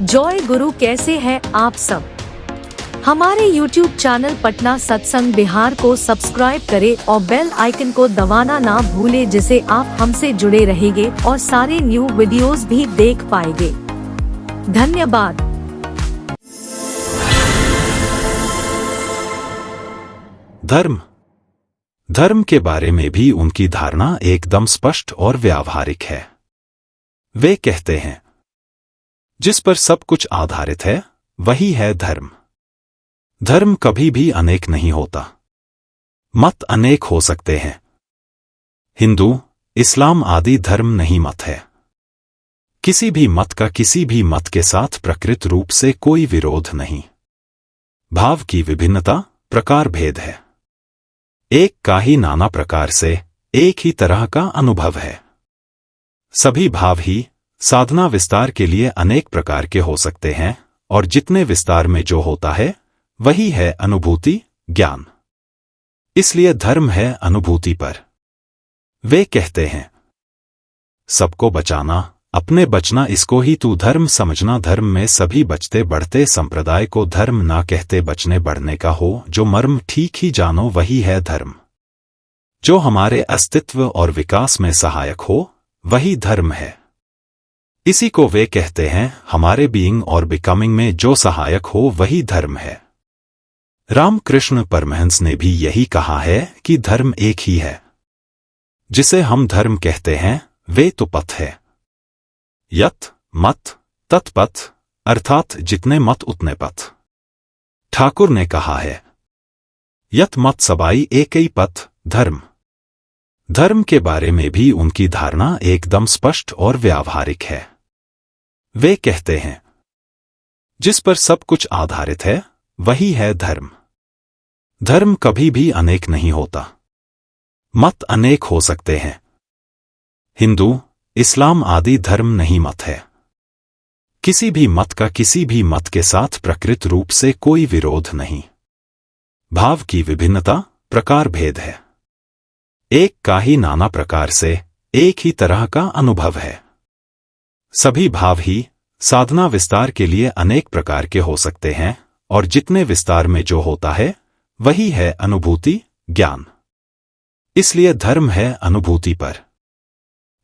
जय गुरु, कैसे हैं आप सब। हमारे YouTube चैनल पटना सत्संग बिहार को सब्सक्राइब करें और बेल आइकन को दबाना ना भूलें, जिससे आप हमसे जुड़े रहेंगे और सारे न्यू वीडियोस भी देख पाएंगे। धन्यवाद। धर्म के बारे में भी उनकी धारणा एकदम स्पष्ट और व्यावहारिक है। वे कहते हैं, जिस पर सब कुछ आधारित है वही है धर्म। धर्म कभी भी अनेक नहीं होता। मत अनेक हो सकते हैं। हिंदू, इस्लाम आदि धर्म नहीं मत है। किसी भी मत का किसी भी मत के साथ प्रकृत रूप से कोई विरोध नहीं। भाव की विभिन्नता, प्रकार भेद है। एक का ही नाना प्रकार से एक ही तरह का अनुभव है। सभी भाव ही साधना विस्तार के लिए अनेक प्रकार के हो सकते हैं, और जितने विस्तार में जो होता है वही है अनुभूति, ज्ञान। इसलिए धर्म है अनुभूति पर। वे कहते हैं, सबको बचाना, अपने बचना, इसको ही तू धर्म समझना। धर्म में सभी बचते बढ़ते संप्रदाय को धर्म ना कहते बचने बढ़ने का हो। जो मर्म ठीक ही जानो वही है धर्म। जो हमारे अस्तित्व और विकास में सहायक हो वही धर्म है। इसी को वे कहते हैं, हमारे बीइंग और बिकमिंग में जो सहायक हो वही धर्म है। रामकृष्ण परमहंस ने भी यही कहा है कि धर्म एक ही है। जिसे हम धर्म कहते हैं वे तो पथ है। यत मत तत्पथ, अर्थात जितने मत उतने पथ। ठाकुर ने कहा है, यत मत सबाई एकई पथ धर्म। धर्म के बारे में भी उनकी धारणा एकदम स्पष्ट और व्यावहारिक है। वे कहते हैं, जिस पर सब कुछ आधारित है वही है धर्म। धर्म कभी भी अनेक नहीं होता। मत अनेक हो सकते हैं। हिंदू, इस्लाम आदि धर्म नहीं मत है। किसी भी मत का किसी भी मत के साथ प्रकृत रूप से कोई विरोध नहीं। भाव की विभिन्नता, प्रकार भेद है। एक का ही नाना प्रकार से एक ही तरह का अनुभव है। सभी भाव ही साधना विस्तार के लिए अनेक प्रकार के हो सकते हैं, और जितने विस्तार में जो होता है वही है अनुभूति, ज्ञान। इसलिए धर्म है अनुभूति पर।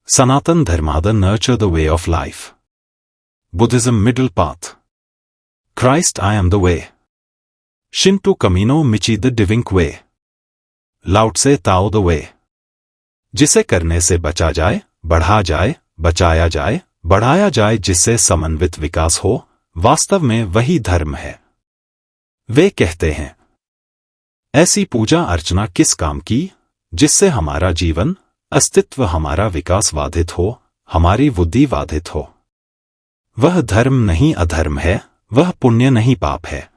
सनातन धर्माद nurture the way of life. Buddhism middle path. Christ I am the way. Shinto कमीनो मिची the divine way. Laozi Tao the way. जिसे करने से बचा जाए, बढ़ा जाए, बचाया जाए, बढ़ाया जाए, जिससे समन्वित विकास हो, वास्तव में वही धर्म है। वे कहते हैं, ऐसी पूजा अर्चना किस काम की जिससे हमारा जीवन, अस्तित्व, हमारा विकास बाधित हो, हमारी बुद्धि बाधित हो। वह धर्म नहीं अधर्म है, वह पुण्य नहीं पाप है।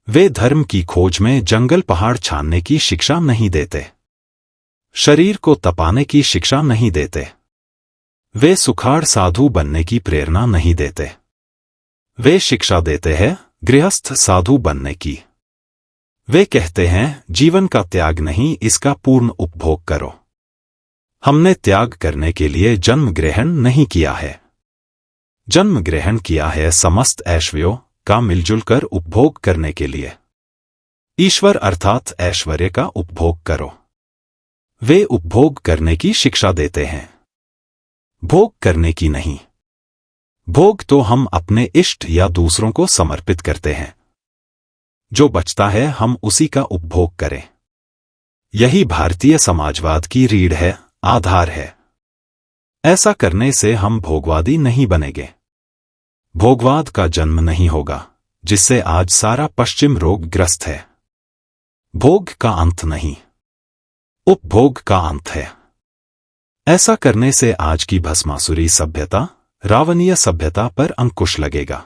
वे धर्म की खोज में जंगल पहाड़ छानने की शिक्षा नहीं देते। शरीर को तपाने की शिक्षा नहीं देते। वे सुखाड़ साधु बनने की प्रेरणा नहीं देते। वे शिक्षा देते हैं गृहस्थ साधु बनने की। वे कहते हैं, जीवन का त्याग नहीं, इसका पूर्ण उपभोग करो। हमने त्याग करने के लिए जन्म ग्रहण नहीं किया है। जन्म ग्रहण किया है समस्त ऐश्वर्यों का मिलजुल कर उपभोग करने के लिए। ईश्वर अर्थात ऐश्वर्य का उपभोग करो। वे उपभोग करने की शिक्षा देते हैं, भोग करने की नहीं। भोग तो हम अपने इष्ट या दूसरों को समर्पित करते हैं। जो बचता है हम उसी का उपभोग करें। यही भारतीय समाजवाद की रीढ़ है, आधार है। ऐसा करने से हम भोगवादी नहीं बनेंगे। भोगवाद का जन्म नहीं होगा, जिससे आज सारा पश्चिम रोगग्रस्त है। भोग का अंत नहीं, उपभोग का अंत है। ऐसा करने से आज की भस्मासुरी सभ्यता, रावणीय सभ्यता पर अंकुश लगेगा।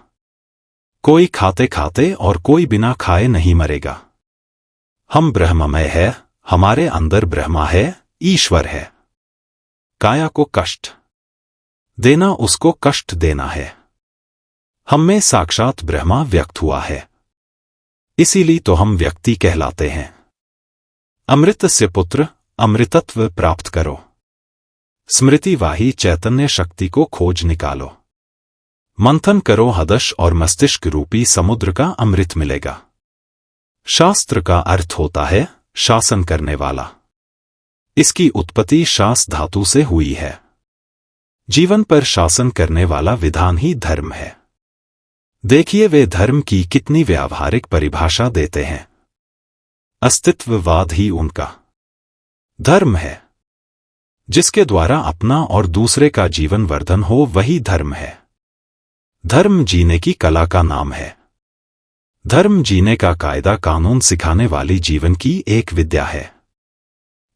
कोई खाते खाते और कोई बिना खाए नहीं मरेगा। हम ब्रह्ममय है, हमारे अंदर ब्रह्मा है, ईश्वर है। काया को कष्ट देना उसको कष्ट देना है। हम में साक्षात ब्रह्मा व्यक्त हुआ है, इसीलिए तो हम व्यक्ति कहलाते हैं। अमृत से पुत्र, अमृतत्व प्राप्त करो। स्मृति वाही चैतन्य शक्ति को खोज निकालो। मंथन करो हदश और मस्तिष्क रूपी समुद्र का अमृत मिलेगा। शास्त्र का अर्थ होता है शासन करने वाला। इसकी उत्पत्ति शास धातु से हुई है। जीवन पर शासन करने वाला विधान ही धर्म है। देखिए वे धर्म की कितनी व्यावहारिक परिभाषा देते हैं। अस्तित्ववाद ही उनका धर्म है। जिसके द्वारा अपना और दूसरे का जीवन वर्धन हो वही धर्म है। धर्म जीने की कला का नाम है। धर्म जीने का कायदा कानून सिखाने वाली जीवन की एक विद्या है।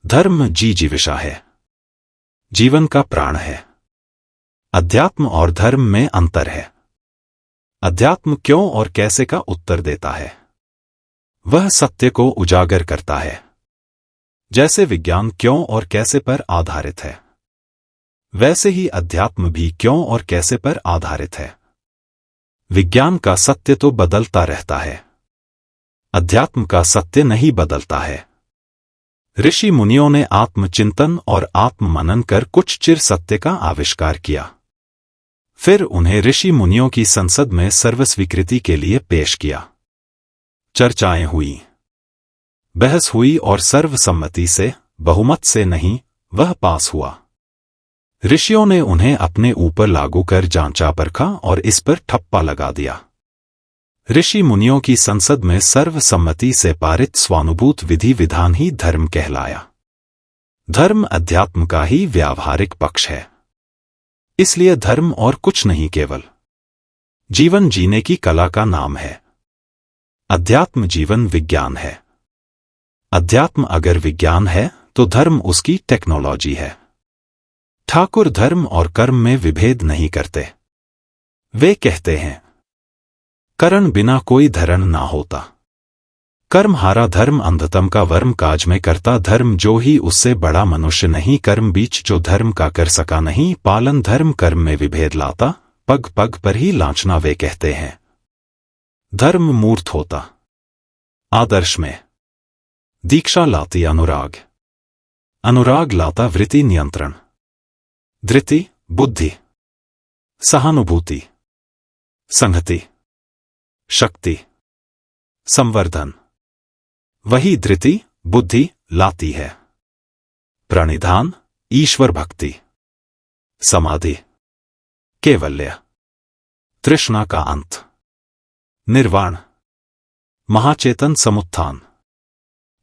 धर्म जीविका है, जीवन का प्राण है। अध्यात्म और धर्म में अंतर है। अध्यात्म क्यों और कैसे का उत्तर देता है। वह सत्य को उजागर करता है। जैसे विज्ञान क्यों और कैसे पर आधारित है, वैसे ही अध्यात्म भी क्यों और कैसे पर आधारित है। विज्ञान का सत्य तो बदलता रहता है, अध्यात्म का सत्य नहीं बदलता है। ऋषि मुनियों ने आत्मचिंतन और आत्ममनन कर कुछ चिर सत्य का आविष्कार किया। फिर उन्हें ऋषि मुनियों की संसद में सर्वस्वीकृति के लिए पेश किया। चर्चाएं हुई, बहस हुई और सर्वसम्मति से, बहुमत से नहीं, वह पास हुआ। ऋषियों ने उन्हें अपने ऊपर लागू कर जांचा परखा और इस पर ठप्पा लगा दिया। ऋषि मुनियों की संसद में सर्वसम्मति से पारित स्वानुभूत विधि विधान ही धर्म कहलाया। धर्म अध्यात्म का ही व्यावहारिक पक्ष है। इसलिए धर्म और कुछ नहीं, केवल जीवन जीने की कला का नाम है। अध्यात्म जीवन विज्ञान है। अध्यात्म अगर विज्ञान है तो धर्म उसकी टेक्नोलॉजी है। ठाकुर धर्म और कर्म में विभेद नहीं करते। वे कहते हैं करण बिना कोई धरण ना होता। कर्म हारा धर्म अंधतम का वर्म काज में करता धर्म जो ही उससे बड़ा मनुष्य नहीं। कर्म बीच जो धर्म का कर सका नहीं पालन धर्म कर्म में विभेद लाता। पग पग पर ही लांछना वे कहते हैं। धर्म मूर्त होता आदर्श में, दीक्षा लाती अनुराग, अनुराग लाता वृत्ति नियंत्रण, धृति बुद्धि, सहानुभूति, संहति, शक्ति, संवर्धन। वही धृति बुद्धि लाती है प्रणिधान, ईश्वर भक्ति, समाधि, कैवल्य, तृष्णा का अंत, निर्वाण, महाचेतन समुत्थान।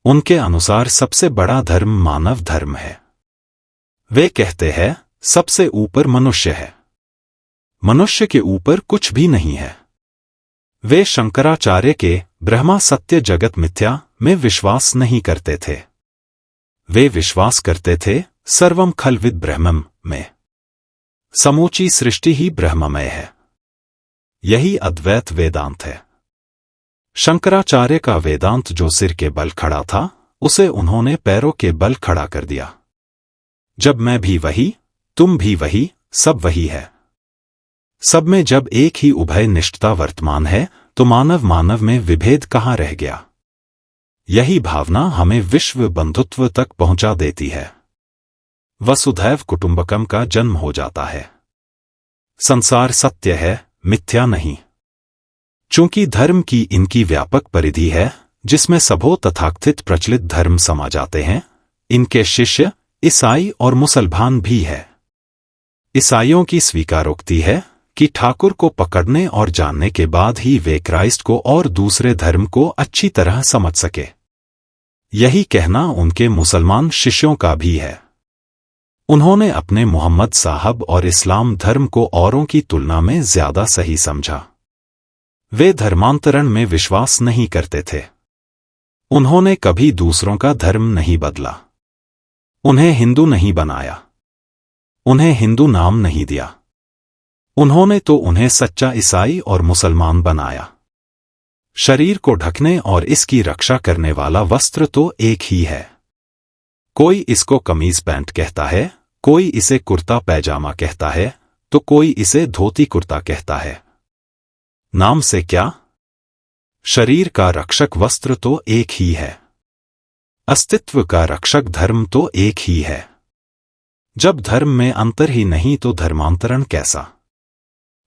उनके अनुसार सबसे बड़ा धर्म मानव धर्म है। वे कहते हैं सबसे ऊपर मनुष्य है, मनुष्य के ऊपर कुछ भी नहीं है। वे शंकराचार्य के ब्रह्मा सत्य जगत मिथ्या में विश्वास नहीं करते थे। वे विश्वास करते थे सर्वम खल्विद ब्रह्मम में। समूची सृष्टि ही ब्रह्ममय है। यही अद्वैत वेदांत है। शंकराचार्य का वेदांत जो सिर के बल खड़ा था उसे उन्होंने पैरों के बल खड़ा कर दिया। जब मैं भी वही, तुम भी वही, सब वही है। सब में जब एक ही उभय निष्ठता वर्तमान है तो मानव मानव में विभेद कहाँ रह गया। यही भावना हमें विश्व बंधुत्व तक पहुंचा देती है। वसुधैव कुटुंबकम का जन्म हो जाता है। संसार सत्य है, मिथ्या नहीं। चूंकि धर्म की इनकी व्यापक परिधि है जिसमें सबो तथाकथित प्रचलित धर्म समा जाते हैं, इनके शिष्य ईसाई और मुसलमान भी है। ईसाइयों की स्वीकारोक्ति है कि ठाकुर को पकड़ने और जानने के बाद ही वे क्राइस्ट को और दूसरे धर्म को अच्छी तरह समझ सके। यही कहना उनके मुसलमान शिष्यों का भी है। उन्होंने अपने मोहम्मद साहब और इस्लाम धर्म को औरों की तुलना में ज्यादा सही समझा। वे धर्मांतरण में विश्वास नहीं करते थे। उन्होंने कभी दूसरों का धर्म नहीं बदला। उन्हें हिंदू नहीं बनाया। उन्हें हिंदू नाम नहीं दिया। उन्होंने तो उन्हें सच्चा ईसाई और मुसलमान बनाया। शरीर को ढकने और इसकी रक्षा करने वाला वस्त्र तो एक ही है। कोई इसको कमीज पैंट कहता है, कोई इसे कुर्ता पैजामा कहता है, तो कोई इसे धोती कुर्ता कहता है। नाम से क्या? शरीर का रक्षक वस्त्र तो एक ही है। अस्तित्व का रक्षक धर्म तो एक ही है। जब धर्म में अंतर ही नहीं तो धर्मांतरण कैसा?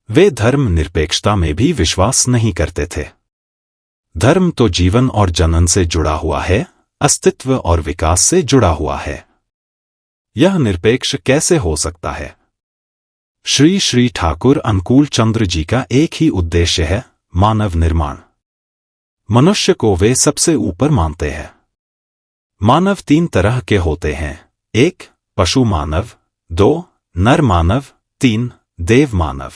वे धर्म निरपेक्षता में भी विश्वास नहीं करते थे। धर्म तो जीवन और जनन से जुड़ा हुआ है, अस्तित्व और विकास से जुड़ा हुआ है। यह निरपेक्ष कैसे हो सकता है? श्री श्री ठाकुर अनुकूल चंद्र जी का एक ही उद्देश्य है, मानव निर्माण। मनुष्य को वे सबसे ऊपर मानते हैं। मानव 3 तरह के होते हैं, 1 पशु मानव, 2 नर मानव, 3 देव मानव।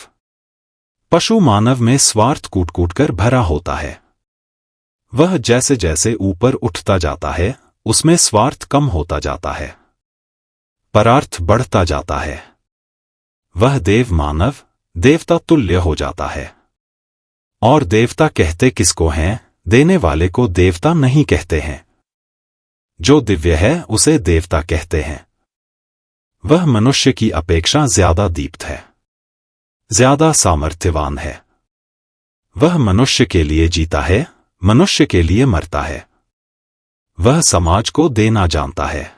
पशु मानव में स्वार्थ कूट कूट कर भरा होता है। वह जैसे जैसे ऊपर उठता जाता है, उसमें स्वार्थ कम होता जाता है, परार्थ बढ़ता जाता है। वह देव मानव देवता तुल्य हो जाता है। और देवता कहते किसको हैं? देने वाले को देवता नहीं कहते हैं। जो दिव्य है उसे देवता कहते हैं। वह मनुष्य की अपेक्षा ज्यादा दीप्त है, ज्यादा सामर्थ्यवान है। वह मनुष्य के लिए जीता है, मनुष्य के लिए मरता है। वह समाज को देना जानता है।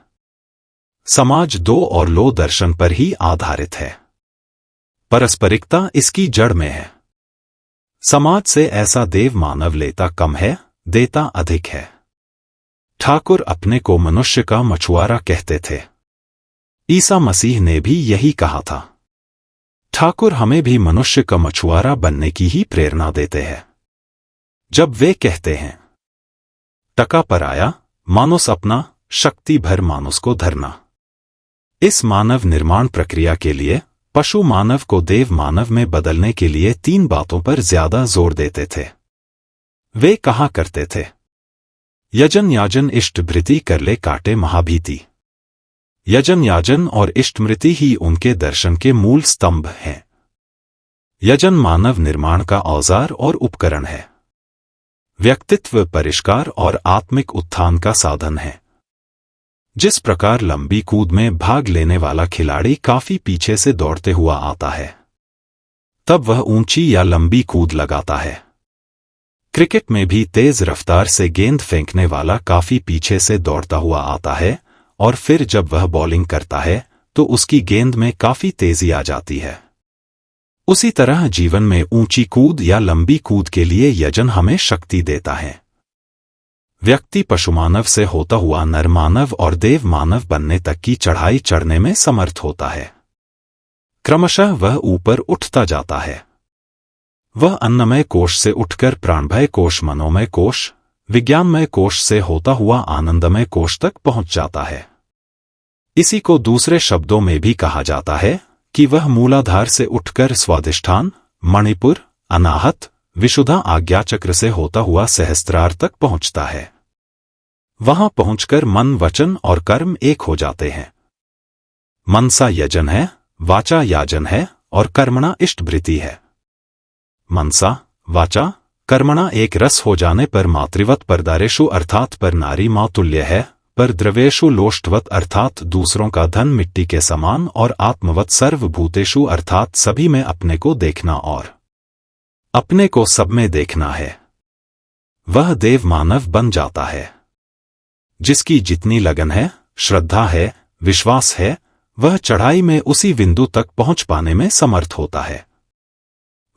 समाज दो और लो दर्शन पर ही आधारित है। पारस्परिकता इसकी जड़ में है। समाज से ऐसा देव मानव लेता कम है, देता अधिक है। ठाकुर अपने को मनुष्य का मछुआरा कहते थे। ईसा मसीह ने भी यही कहा था। ठाकुर हमें भी मनुष्य का मछुआरा बनने की ही प्रेरणा देते हैं। जब वे कहते हैं, टका पराया मानुस अपना, शक्ति भर मानुस को धरना। इस मानव निर्माण प्रक्रिया के लिए पशु मानव को देव मानव में बदलने के लिए 3 बातों पर ज्यादा जोर देते थे। वे कहा करते थे, यजन याजन इष्ट भृति कर ले काटे महाभीति। यजन याजन और इष्टमृति ही उनके दर्शन के मूल स्तंभ हैं। यजन मानव निर्माण का औजार और उपकरण है। व्यक्तित्व परिष्कार और आत्मिक उत्थान का साधन है। जिस प्रकार लंबी कूद में भाग लेने वाला खिलाड़ी काफी पीछे से दौड़ते हुआ आता है, तब वह ऊंची या लंबी कूद लगाता है। क्रिकेट में भी तेज रफ्तार से गेंद फेंकने वाला काफी पीछे से दौड़ता हुआ आता है, और फिर जब वह बॉलिंग करता है तो उसकी गेंद में काफी तेजी आ जाती है। उसी तरह जीवन में ऊंची कूद या लंबी कूद के लिए यजन हमें शक्ति देता है। व्यक्ति पशुमानव से होता हुआ नर मानव और देव मानव बनने तक की चढ़ाई चढ़ने में समर्थ होता है। क्रमशः वह ऊपर उठता जाता है। वह अन्नमय कोश से उठकर प्राणमय कोश, मनोमय कोश, विज्ञानमय कोश से होता हुआ आनंदमय कोश तक पहुंच जाता है। इसी को दूसरे शब्दों में भी कहा जाता है कि वह मूलाधार से उठकर स्वाधिष्ठान, मणिपुर, अनाहत, विशुद्धा आज्ञाचक्र से होता हुआ सहस्त्रार तक पहुंचता है। वहां पहुंचकर मन, वचन और कर्म एक हो जाते हैं। मनसा यजन है, वाचा याजन है और कर्मणा इष्टभृति है। मनसा, वाचा, कर्मणा एक रस हो जाने पर मातृवत परदारेशु अर्थात पर नारी माँ तुल्य है, पर द्रव्येशु लोष्टवत अर्थात दूसरों का धन मिट्टी के समान, और आत्मवत सर्वभूतेषु अर्थात सभी में अपने को देखना और अपने को सब में देखना है। वह देव मानव बन जाता है। जिसकी जितनी लगन है, श्रद्धा है, विश्वास है, वह चढ़ाई में उसी बिंदु तक पहुंच पाने में समर्थ होता है।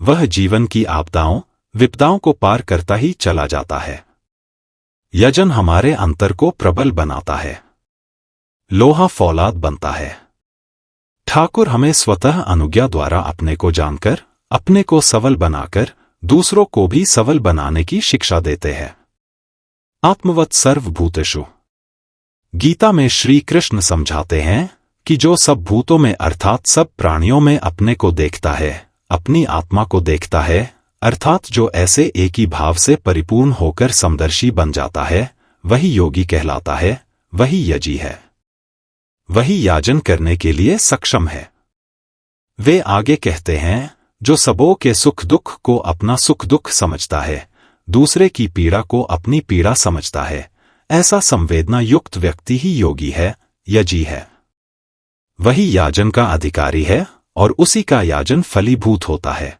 वह जीवन की आपदाओं, विपदाओं को पार करता ही चला जाता है। यजन हमारे अंतर को प्रबल बनाता है, लोहा फौलाद बनता है। ठाकुर हमें स्वतः अनुज्ञा द्वारा अपने को जानकर, अपने को सबल बनाकर दूसरों को भी सबल बनाने की शिक्षा देते हैं। आत्मवत सर्वभूतेषु। गीता में श्री कृष्ण समझाते हैं कि जो सब भूतों में अर्थात सब प्राणियों में अपने को देखता है, अपनी आत्मा को देखता है, अर्थात जो ऐसे एक ही भाव से परिपूर्ण होकर समदर्शी बन जाता है, वही योगी कहलाता है, वही यजी है, वही याजन करने के लिए सक्षम है। वे आगे कहते हैं, जो सबों के सुख दुख को अपना सुख दुख समझता है, दूसरे की पीड़ा को अपनी पीड़ा समझता है, ऐसा संवेदना युक्त व्यक्ति ही योगी है, यजी है। वही याजन का अधिकारी है और उसी का याजन फलीभूत होता है।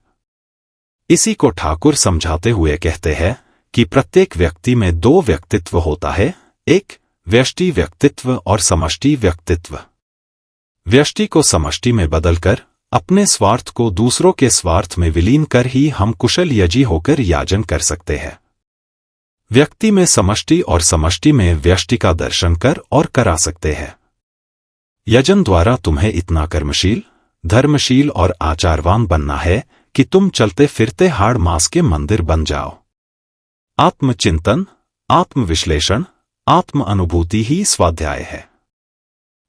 इसी को ठाकुर समझाते हुए कहते हैं कि प्रत्येक व्यक्ति में 2 व्यक्तित्व होता है, एक व्यष्टि व्यक्तित्व और समष्टि व्यक्तित्व। व्यष्टि को समष्टि में बदलकर अपने स्वार्थ को दूसरों के स्वार्थ में विलीन कर ही हम कुशल यजी होकर याजन कर सकते हैं। व्यक्ति में समष्टि और समष्टि में व्यष्टि का दर्शन कर और करा सकते हैं। यजन द्वारा तुम्हें इतना कर्मशील, धर्मशील और आचारवान बनना है कि तुम चलते फिरते हाड़ मास के मंदिर बन जाओ। आत्मचिंतन, आत्मविश्लेषण, आत्म अनुभूति ही स्वाध्याय है।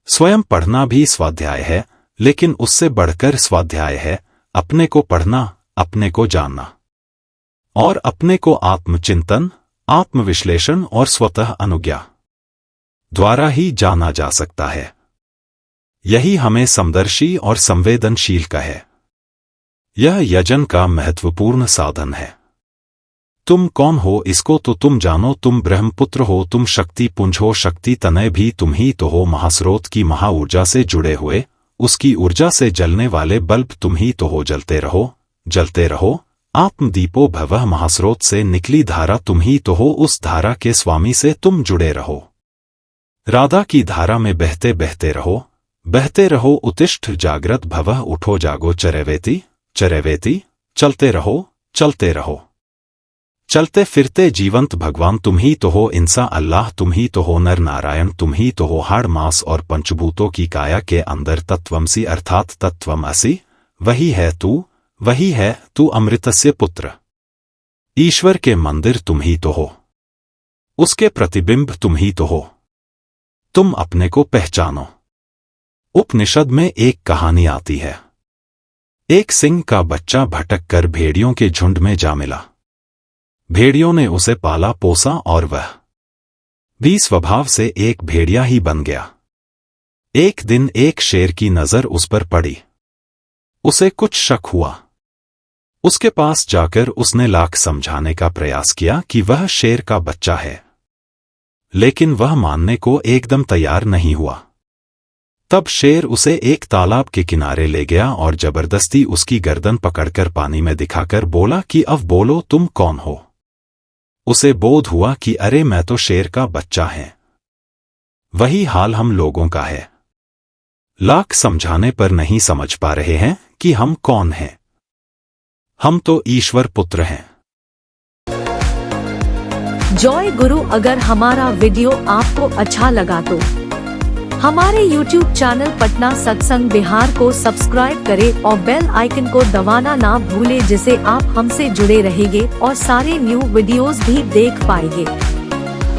स्वयं पढ़ना भी स्वाध्याय है, लेकिन उससे बढ़कर स्वाध्याय है अपने को पढ़ना, अपने को जानना। और अपने को आत्मचिंतन, आत्मविश्लेषण और स्वतः अनुज्ञा द्वारा ही जाना जा सकता है। यही हमें समदर्शी और संवेदनशील कहे। यह यजन का महत्वपूर्ण साधन है। तुम कौन हो इसको तो तुम जानो। तुम ब्रह्मपुत्र हो, तुम शक्ति पुंज हो, शक्ति तनय भी तुम ही तो हो। महास्रोत की महा ऊर्जा से जुड़े हुए, उसकी ऊर्जा से जलने वाले बल्ब तुम ही तो हो। जलते रहो, जलते रहो। आत्मदीपो भवः, महास्रोत से निकली धारा तुम ही तो हो। उस धारा के स्वामी से तुम जुड़े रहो। राधा की धारा में बहते बहते रहो, बहते रहो। उत्तिष्ठ जागृत भवः, उठो जागो। चरैवेति, चरैवेति, चलते रहो, चलते रहो। चलते फिरते जीवंत भगवान तुम ही तो हो। इंसा अल्लाह तुम ही तो हो। नर नारायण तुम ही तो हो। हाड़ मांस और पंचभूतों की काया के अंदर तत्वमसि अर्थात तत्वमसि वही है तू, वही है तू। अमृतस्य पुत्र, ईश्वर के मंदिर तुम ही तो हो। उसके प्रतिबिंब तुम ही तो हो। तुम अपने को पहचानो। उपनिषद में एक कहानी आती है। एक सिंह का बच्चा भटक कर भेड़ियों के झुंड में जा मिला। भेड़ियों ने उसे पाला पोसा और वह भी स्वभाव से एक भेड़िया ही बन गया। एक दिन एक शेर की नजर उस पर पड़ी। उसे कुछ शक हुआ। उसके पास जाकर उसने लाख समझाने का प्रयास किया कि वह शेर का बच्चा है, लेकिन वह मानने को एकदम तैयार नहीं हुआ। तब शेर उसे एक तालाब के किनारे ले गया और जबरदस्ती उसकी गर्दन पकड़कर पानी में दिखाकर बोला कि अब बोलो तुम कौन हो। उसे बोध हुआ कि अरे मैं तो शेर का बच्चा है। वही हाल हम लोगों का है। लाख समझाने पर नहीं समझ पा रहे हैं कि हम कौन हैं। हम तो ईश्वर पुत्र हैं। जय गुरु। अगर हमारा वीडियो आपको अच्छा लगा तो हमारे YouTube चैनल पटना सत्संग बिहार को सब्सक्राइब करें और बेल आइकन को दबाना ना भूलें, जिससे आप हमसे जुड़े रहेंगे और सारे न्यू वीडियोस भी देख पाएंगे।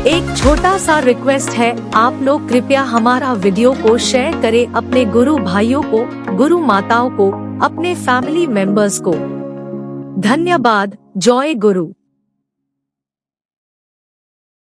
एक छोटा सा रिक्वेस्ट है, आप लोग कृपया हमारा वीडियो को शेयर करें अपने गुरु भाइयों को, गुरु माताओं को, अपने फैमिली मेंबर्स को। धन्यवाद। जय गुरु।